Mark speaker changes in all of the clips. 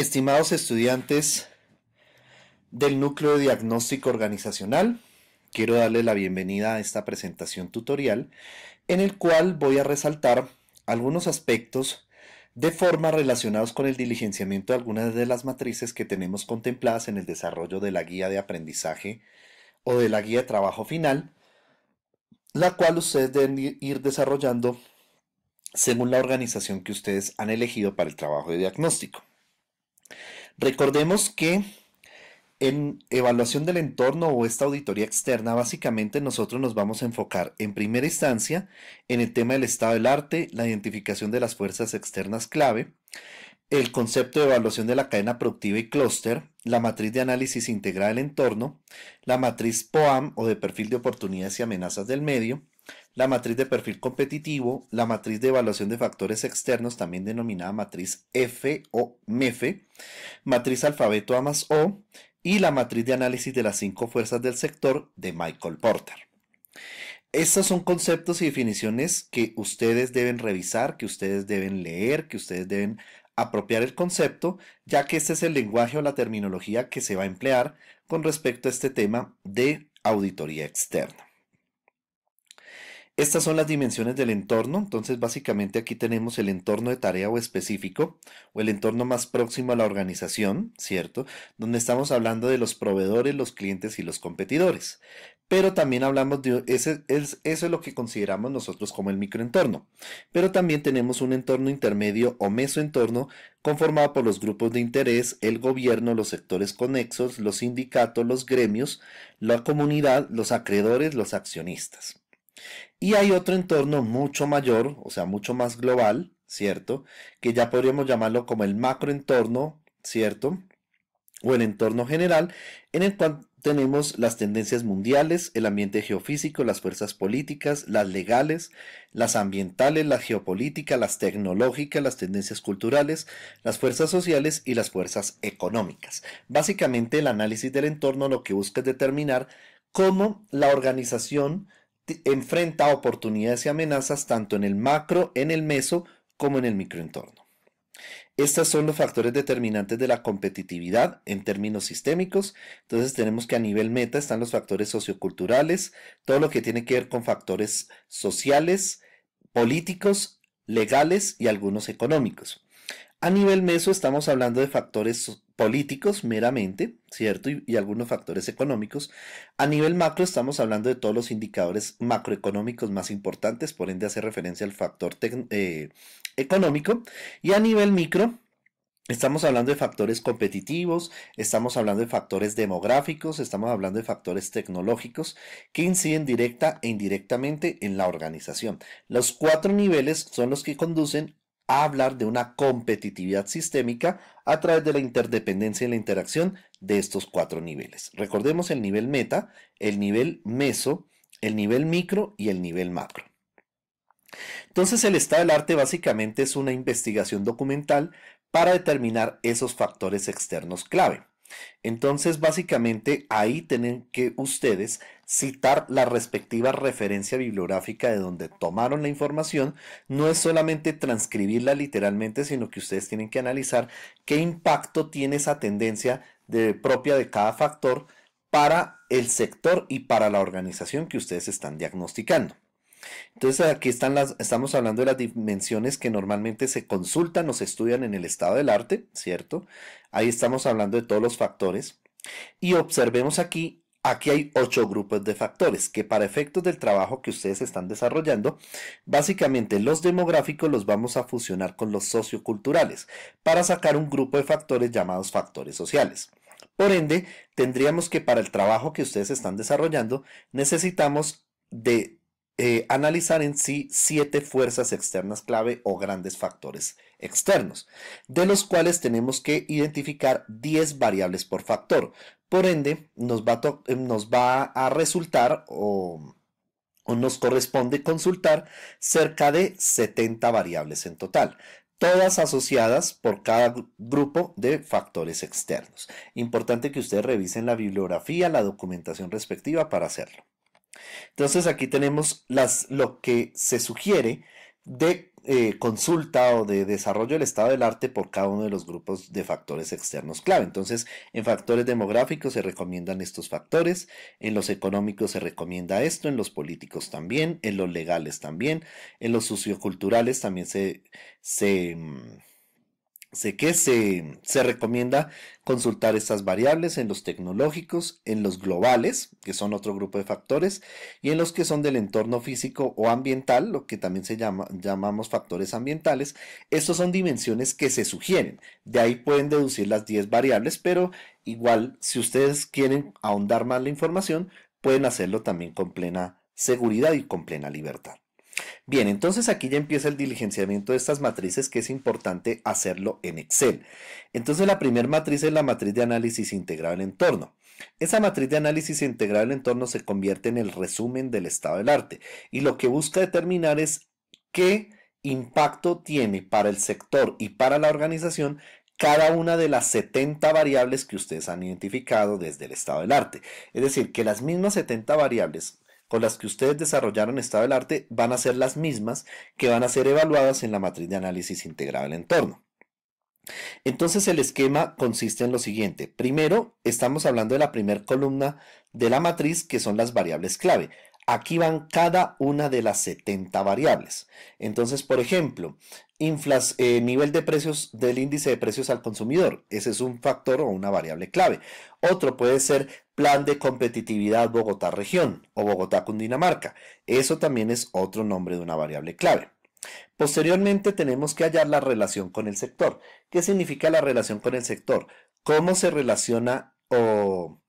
Speaker 1: Estimados estudiantes del Núcleo de Diagnóstico Organizacional, quiero darles la bienvenida a esta presentación tutorial en el cual voy a resaltar algunos aspectos de forma relacionados con el diligenciamiento de algunas de las matrices que tenemos contempladas en el desarrollo de la guía de aprendizaje o de la guía de trabajo final, la cual ustedes deben ir desarrollando según la organización que ustedes han elegido para el trabajo de diagnóstico. Recordemos que en evaluación del entorno o esta auditoría externa, básicamente nosotros nos vamos a enfocar en primera instancia en el tema del estado del arte, la identificación de las fuerzas externas clave, el concepto de evaluación de la cadena productiva y clúster, la matriz de análisis integrada del entorno, la matriz POAM o de perfil de oportunidades y amenazas del medio, la matriz de perfil competitivo, la matriz de evaluación de factores externos, también denominada matriz F o MEF, matriz alfabeto A más O, y la matriz de análisis de las 5 fuerzas del sector de Michael Porter. Estos son conceptos y definiciones que ustedes deben revisar, que ustedes deben leer, que ustedes deben apropiar el concepto, ya que este es el lenguaje o la terminología que se va a emplear con respecto a este tema de auditoría externa. Estas son las dimensiones del entorno, entonces básicamente aquí tenemos el entorno de tarea o específico, o el entorno más próximo a la organización, ¿cierto? Donde estamos hablando de los proveedores, los clientes y los competidores. Pero también hablamos de, eso es lo que consideramos nosotros como el microentorno. Pero también tenemos un entorno intermedio o mesoentorno conformado por los grupos de interés, el gobierno, los sectores conexos, los sindicatos, los gremios, la comunidad, los acreedores, los accionistas. Y hay otro entorno mucho mayor, o sea, mucho más global, ¿cierto? Que ya podríamos llamarlo como el macroentorno, ¿cierto? O el entorno general, en el cual tenemos las tendencias mundiales, el ambiente geofísico, las fuerzas políticas, las legales, las ambientales, las geopolíticas, las tecnológicas, las tendencias culturales, las fuerzas sociales y las fuerzas económicas. Básicamente el análisis del entorno lo que busca es determinar cómo la organización enfrenta oportunidades y amenazas tanto en el macro, en el meso, como en el microentorno. Estos son los factores determinantes de la competitividad en términos sistémicos. Entonces tenemos que a nivel meta están los factores socioculturales, todo lo que tiene que ver con factores sociales, políticos, legales y algunos económicos. A nivel meso estamos hablando de factores políticos meramente, ¿cierto? Y algunos factores económicos. A nivel macro estamos hablando de todos los indicadores macroeconómicos más importantes, por ende hace referencia al factor económico. Y a nivel micro estamos hablando de factores competitivos, estamos hablando de factores demográficos, estamos hablando de factores tecnológicos que inciden directa e indirectamente en la organización. Los 4 niveles son los que conducen a hablar de una competitividad sistémica a través de la interdependencia y la interacción de estos 4 niveles. Recordemos el nivel meta, el nivel meso, el nivel micro y el nivel macro. Entonces el estado del arte básicamente es una investigación documental para determinar esos factores externos clave. Entonces, básicamente, ahí tienen que ustedes citar la respectiva referencia bibliográfica de donde tomaron la información. No es solamente transcribirla literalmente, sino que ustedes tienen que analizar qué impacto tiene esa tendencia propia de cada factor para el sector y para la organización que ustedes están diagnosticando. Entonces aquí estamos hablando de las dimensiones que normalmente se consultan o se estudian en el estado del arte, ¿cierto? Ahí estamos hablando de todos los factores. Y observemos aquí hay 8 grupos de factores que para efectos del trabajo que ustedes están desarrollando, básicamente los demográficos los vamos a fusionar con los socioculturales para sacar un grupo de factores llamados factores sociales. Por ende, tendríamos que para el trabajo que ustedes están desarrollando, necesitamos de analizar en sí 7 fuerzas externas clave o grandes factores externos, de los cuales tenemos que identificar 10 variables por factor. Por ende, nos va a resultar o nos corresponde consultar cerca de 70 variables en total, todas asociadas por cada grupo de factores externos. Importante que ustedes revisen la bibliografía, la documentación respectiva para hacerlo. Entonces aquí tenemos lo que se sugiere de consulta o de desarrollo del estado del arte por cada uno de los grupos de factores externos clave. Entonces, en factores demográficos se recomiendan estos factores, en los económicos se recomienda esto, en los políticos también, en los legales también, en los socioculturales también se, Sé que se recomienda consultar estas variables en los tecnológicos, en los globales, que son otro grupo de factores, y en los que son del entorno físico o ambiental, lo que también llamamos factores ambientales. Estos son dimensiones que se sugieren. De ahí pueden deducir las 10 variables, pero igual, si ustedes quieren ahondar más la información, pueden hacerlo también con plena seguridad y con plena libertad. Bien, entonces aquí ya empieza el diligenciamiento de estas matrices, que es importante hacerlo en Excel. Entonces la primera matriz es la matriz de análisis integrado del entorno. Esa matriz de análisis integrado del entorno se convierte en el resumen del estado del arte y lo que busca determinar es qué impacto tiene para el sector y para la organización cada una de las 70 variables que ustedes han identificado desde el estado del arte. Es decir, que las mismas 70 variables con las que ustedes desarrollaron estado del arte van a ser las mismas que van a ser evaluadas en la matriz de análisis integrado del entorno. Entonces el esquema consiste en lo siguiente. Primero, estamos hablando de la primera columna de la matriz, que son las variables clave. Aquí van cada una de las 70 variables. Entonces, por ejemplo, nivel de precios del índice de precios al consumidor. Ese es un factor o una variable clave. Otro puede ser plan de competitividad Bogotá región o Bogotá Cundinamarca. Eso también es otro nombre de una variable clave. Posteriormente tenemos que hallar la relación con el sector. ¿Qué significa la relación con el sector? ¿Cómo se relaciona o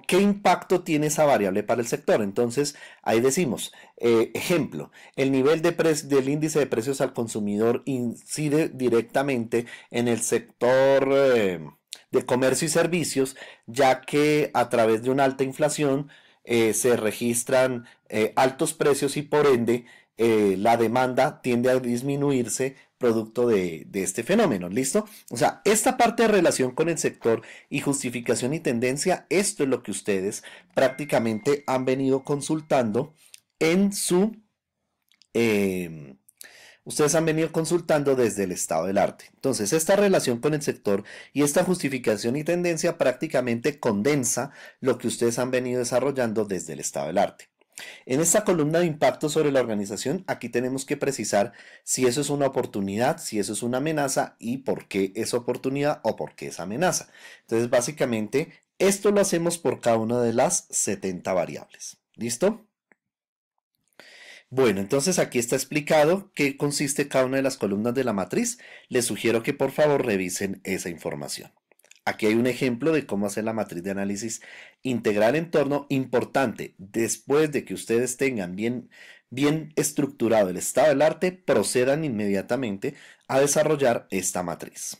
Speaker 1: qué impacto tiene esa variable para el sector? Entonces, ahí decimos, ejemplo, el nivel del índice de precios al consumidor incide directamente en el sector de comercio y servicios, ya que a través de una alta inflación se registran altos precios y por ende la demanda tiende a disminuirse producto de este fenómeno, ¿listo? O sea, esta parte de relación con el sector y justificación y tendencia, esto es lo que ustedes prácticamente han venido consultando en eh, ustedes han venido consultando desde el estado del arte. Entonces, esta relación con el sector y esta justificación y tendencia prácticamente condensa lo que ustedes han venido desarrollando desde el estado del arte. En esta columna de impacto sobre la organización, aquí tenemos que precisar si eso es una oportunidad, si eso es una amenaza y por qué es oportunidad o por qué es amenaza. Entonces, básicamente, esto lo hacemos por cada una de las 70 variables. ¿Listo? Bueno, entonces aquí está explicado qué consiste cada una de las columnas de la matriz. Les sugiero que por favor revisen esa información. Aquí hay un ejemplo de cómo hacer la matriz de análisis integral entorno importante. Después de que ustedes tengan bien estructurado el estado del arte, procedan inmediatamente a desarrollar esta matriz.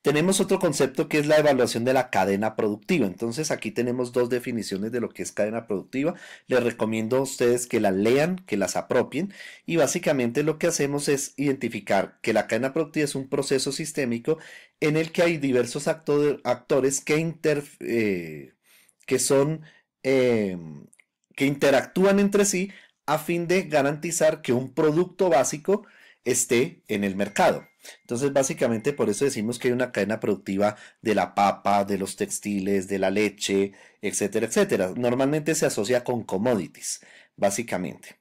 Speaker 1: Tenemos otro concepto que es la evaluación de la cadena productiva. Entonces aquí tenemos dos definiciones de lo que es cadena productiva. Les recomiendo a ustedes que las lean, que las apropien y básicamente lo que hacemos es identificar que la cadena productiva es un proceso sistémico en el que hay diversos actores que son que interactúan entre sí a fin de garantizar que un producto básico esté en el mercado. Entonces, básicamente por eso decimos que hay una cadena productiva de la papa, de los textiles, de la leche, etcétera, etcétera. Normalmente se asocia con commodities, básicamente.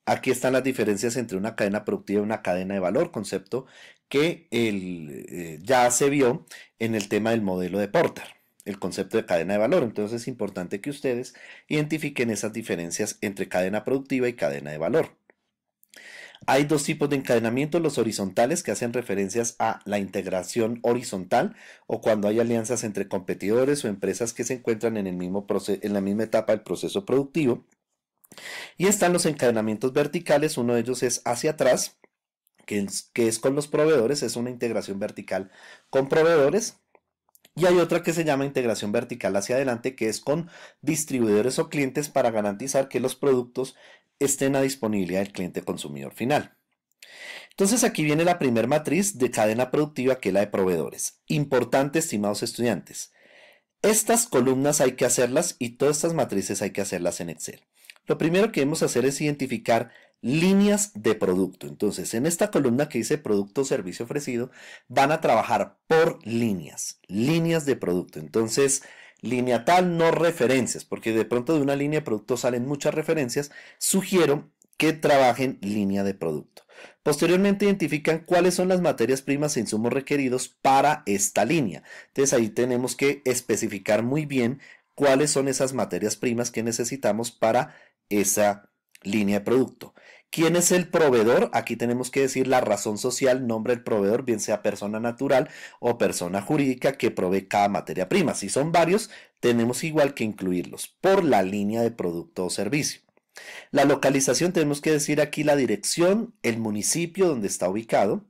Speaker 1: Aquí están las diferencias entre una cadena productiva y una cadena de valor, concepto que ya se vio en el tema del modelo de Porter, el concepto de cadena de valor. Entonces es importante que ustedes identifiquen esas diferencias entre cadena productiva y cadena de valor. Hay dos tipos de encadenamiento, los horizontales que hacen referencias a la integración horizontal o cuando hay alianzas entre competidores o empresas que se encuentran en la misma etapa del proceso productivo. Y están los encadenamientos verticales, uno de ellos es hacia atrás, que es con los proveedores, es una integración vertical con proveedores. Y hay otra que se llama integración vertical hacia adelante, que es con distribuidores o clientes para garantizar que los productos estén a disponibilidad del cliente consumidor final. Entonces aquí viene la primera matriz de cadena productiva, que es la de proveedores. Importante, estimados estudiantes. Estas columnas hay que hacerlas y todas estas matrices hay que hacerlas en Excel. Lo primero que debemos hacer es identificar líneas de producto. Entonces, en esta columna que dice producto o servicio ofrecido, van a trabajar por líneas, líneas de producto. Entonces, línea tal, no referencias, porque de pronto de una línea de producto salen muchas referencias. Sugiero que trabajen línea de producto. Posteriormente identifican cuáles son las materias primas e insumos requeridos para esta línea. Entonces ahí tenemos que especificar muy bien cuáles son esas materias primas que necesitamos para esa línea de producto. ¿Quién es el proveedor? Aquí tenemos que decir la razón social, nombre del proveedor, bien sea persona natural o persona jurídica que provee cada materia prima. Si son varios, tenemos igual que incluirlos por la línea de producto o servicio. La localización, tenemos que decir aquí la dirección, el municipio donde está ubicado.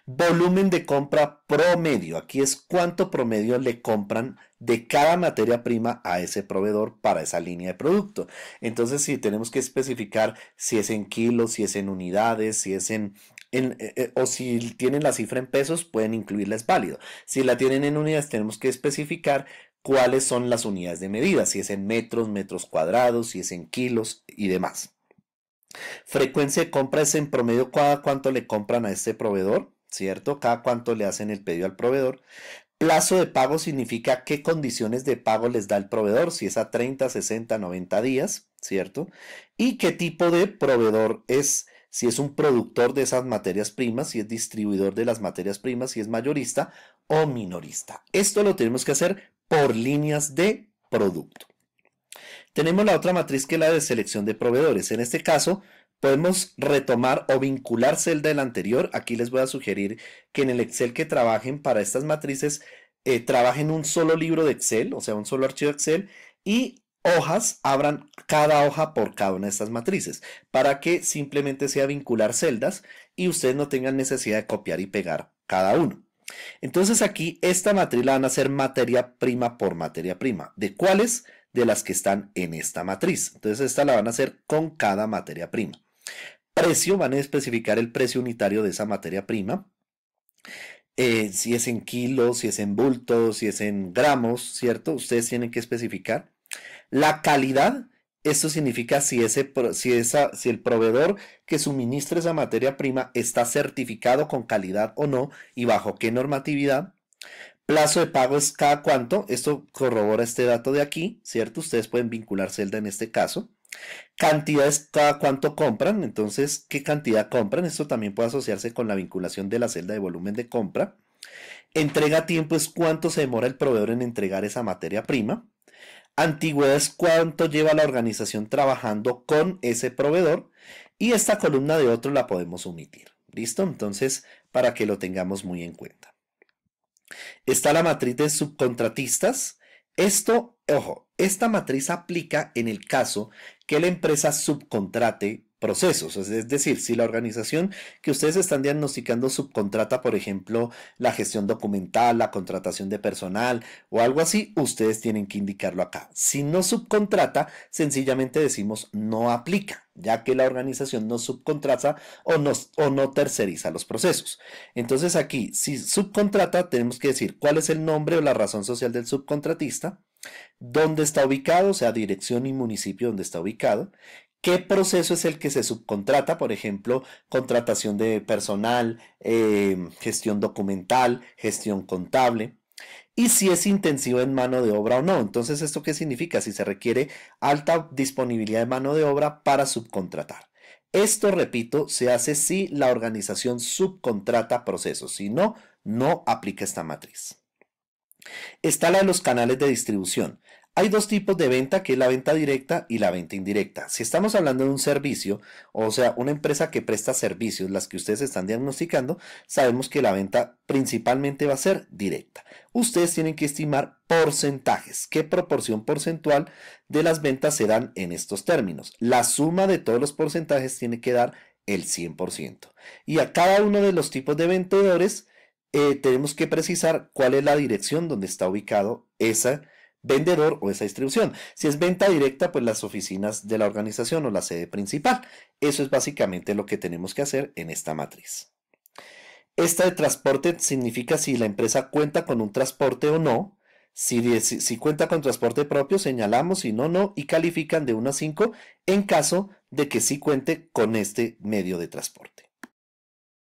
Speaker 1: Volumen de compra promedio, aquí es cuánto promedio le compran de cada materia prima a ese proveedor para esa línea de producto. Entonces, sí, tenemos que especificar si es en kilos, si es en unidades, si es o si tienen la cifra en pesos, pueden incluirla, es válido. Si la tienen en unidades, tenemos que especificar cuáles son las unidades de medida, si es en metros, metros cuadrados, si es en kilos y demás. Frecuencia de compra es en promedio cada cuánto le compran a este proveedor, ¿cierto? Cada cuánto le hacen el pedido al proveedor. Plazo de pago significa qué condiciones de pago les da el proveedor, si es a 30, 60, 90 días, ¿cierto? Y qué tipo de proveedor es, si es un productor de esas materias primas, si es distribuidor de las materias primas, si es mayorista o minorista. Esto lo tenemos que hacer por líneas de producto. Tenemos la otra matriz que es la de selección de proveedores. En este caso, podemos retomar o vincular celda del anterior. Aquí les voy a sugerir que en el Excel que trabajen para estas matrices, trabajen un solo libro de Excel, o sea, un solo archivo de Excel, y hojas, abran cada hoja por cada una de estas matrices, para que simplemente sea vincular celdas y ustedes no tengan necesidad de copiar y pegar cada uno. Entonces aquí esta matriz la van a hacer materia prima por materia prima. ¿De cuáles? De las que están en esta matriz. Entonces esta la van a hacer con cada materia prima. Precio, van a especificar el precio unitario de esa materia prima. Si es en kilos, si es en bultos, si es en gramos, ¿cierto? Ustedes tienen que especificar. La calidad, esto significa si el proveedor que suministra esa materia prima está certificado con calidad o no y bajo qué normatividad. Plazo de pago es cada cuánto, esto corrobora este dato de aquí, ¿cierto? Ustedes pueden vincular celda en este caso. Cantidad es cada cuánto compran, entonces, ¿qué cantidad compran? Esto también puede asociarse con la vinculación de la celda de volumen de compra. Entrega a tiempo es cuánto se demora el proveedor en entregar esa materia prima. Antigüedad es cuánto lleva la organización trabajando con ese proveedor. Y esta columna de otro la podemos omitir. ¿Listo? Entonces, para que lo tengamos muy en cuenta. Está la matriz de subcontratistas. Esto, ojo, esta matriz aplica en el caso que la empresa subcontrate procesos, es decir, si la organización que ustedes están diagnosticando subcontrata, por ejemplo, la gestión documental, la contratación de personal o algo así, ustedes tienen que indicarlo acá. Si no subcontrata, sencillamente decimos no aplica, ya que la organización no subcontrata o no terceriza los procesos. Entonces aquí, si subcontrata, tenemos que decir cuál es el nombre o la razón social del subcontratista, dónde está ubicado, o sea, dirección y municipio donde está ubicado, qué proceso es el que se subcontrata, por ejemplo, contratación de personal, gestión documental, gestión contable, y si es intensivo en mano de obra o no. Entonces, ¿esto qué significa? Si se requiere alta disponibilidad de mano de obra para subcontratar. Esto, repito, se hace si la organización subcontrata procesos, si no, no aplica esta matriz. Está la de los canales de distribución. Hay dos tipos de venta, que es la venta directa y la venta indirecta. Si estamos hablando de un servicio, o sea, una empresa que presta servicios, las que ustedes están diagnosticando, sabemos que la venta principalmente va a ser directa. Ustedes tienen que estimar porcentajes. ¿Qué proporción porcentual de las ventas se dan en estos términos? La suma de todos los porcentajes tiene que dar el 100%. Y a cada uno de los tipos de vendedores tenemos que precisar cuál es la dirección donde está ubicado ese vendedor o esa distribución. Si es venta directa, pues las oficinas de la organización o la sede principal. Eso es básicamente lo que tenemos que hacer en esta matriz. Esta de transporte significa si la empresa cuenta con un transporte o no. Si cuenta con transporte propio, señalamos, si no, no, y califican de 1 a 5 en caso de que sí cuente con este medio de transporte.